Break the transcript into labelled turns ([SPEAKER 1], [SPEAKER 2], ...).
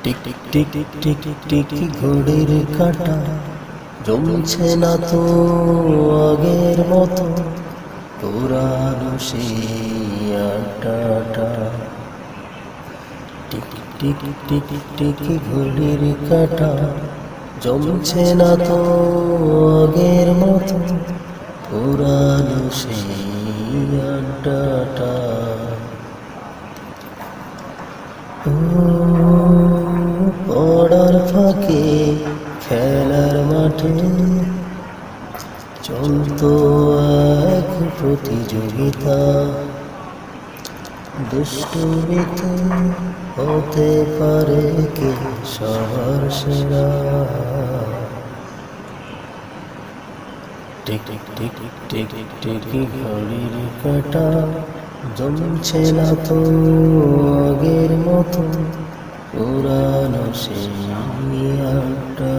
[SPEAKER 1] Tick tick tick tick tick ঘড়ির কাঁটা জমছে না তো আগের মতো পুরানো সেই আড্ডাটা। টিক টিক টিক টিক ঘড়ির কাঁটা জমছে না তো আগের মতো পুরানো সেই আড্ডাটা। পড়ার ফাঁকে খেলার মাঠে চলতো এক প্রতিযোগিতা, দুষ্টুমিতে হতে পারে কে সবার সেরা। Tick tick tick tick tick ঘড়ির কাঁটা জমছে না তো আগের মতো পুরানো সেই আড্ডা।